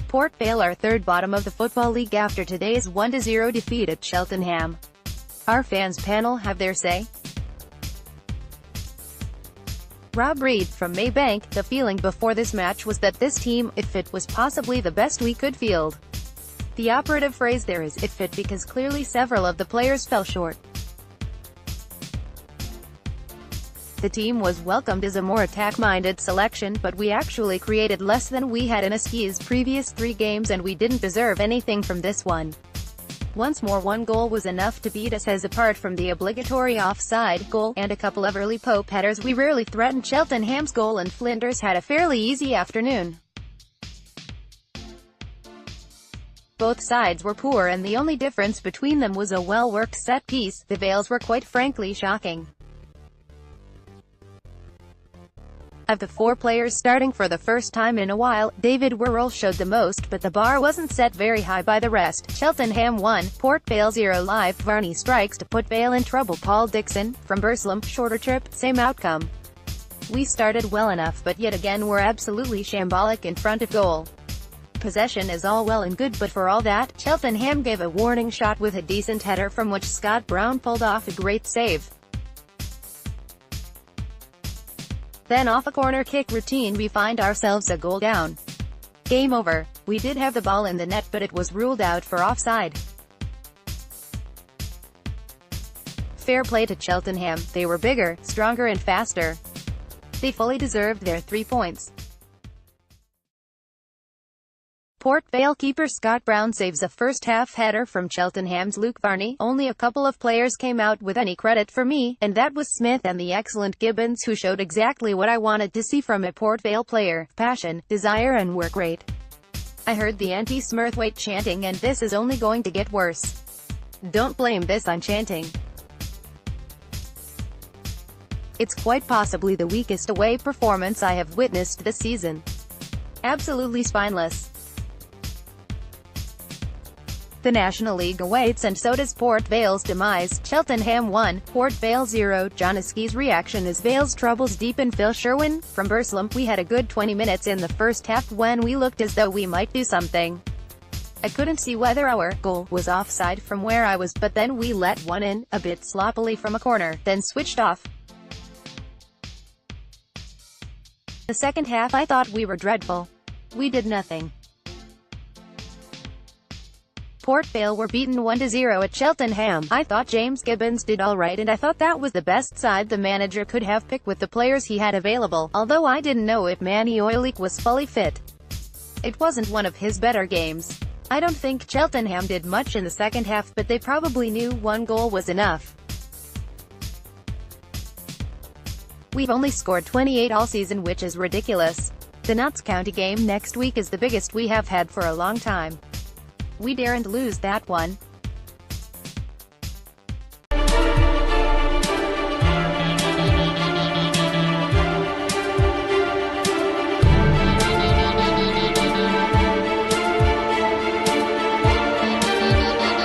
Port Vale are third bottom of the Football League after today's 1-0 defeat at Cheltenham. Our fans panel have their say. RHEAD from Maybank: the feeling before this match was that this team, if fit, was possibly the best we could field. The operative phrase there is "if fit" because clearly several of the players fell short. The team was welcomed as a more attack-minded selection, but we actually created less than we had in Askey's previous 3 games, and we didn't deserve anything from this one. Once more, 1 goal was enough to beat us, as apart from the obligatory offside goal, and a couple of early Pope headers, we rarely threatened Cheltenham's goal, and Flinders had a fairly easy afternoon. Both sides were poor, and the only difference between them was a well-worked set piece. The Vales were quite frankly shocking. Of the 4 players starting for the first time in a while, David Worrell showed the most, but the bar wasn't set very high by the rest. Cheltenham 1, Port Vale 0 live. Varney strikes to put Vale in trouble. Paul Dixon, from Burslem, shorter trip, same outcome. We started well enough, but yet again were absolutely shambolic in front of goal. Possession is all well and good, but for all that, Cheltenham gave a warning shot with a decent header from which Scott Brown pulled off a great save. Then off a corner kick routine we find ourselves a goal down. Game over. We did have the ball in the net, but it was ruled out for offside. Fair play to Cheltenham, they were bigger, stronger and faster. They fully deserved their 3 points. Port Vale keeper Scott Brown saves a first-half header from Cheltenham's Luke Varney. Only a couple of players came out with any credit for me, and that was Smith and the excellent Gibbons, who showed exactly what I wanted to see from a Port Vale player: passion, desire and work rate. I heard the anti-Smurthwaite chanting, and this is only going to get worse. Don't blame this on chanting. It's quite possibly the weakest away performance I have witnessed this season. Absolutely spineless. The National League awaits, and so does Port Vale's demise. Cheltenham 1, Port Vale 0. John Askey's reaction as Vale's troubles deepen. Phil Sherwin, from Burslem: we had a good 20 minutes in the first half when we looked as though we might do something. I couldn't see whether our goal was offside from where I was, but then we let one in, a bit sloppily from a corner, then switched off. The second half I thought we were dreadful. We did nothing. Port Vale were beaten 1-0 at Cheltenham. I thought James Gibbons did alright, and I thought that was the best side the manager could have picked with the players he had available, although I didn't know if Manny Oilique was fully fit. It wasn't one of his better games. I don't think Cheltenham did much in the second half, but they probably knew 1 goal was enough. We've only scored 28 all season, which is ridiculous. The Notts County game next week is the biggest we have had for a long time. We daren't lose that one.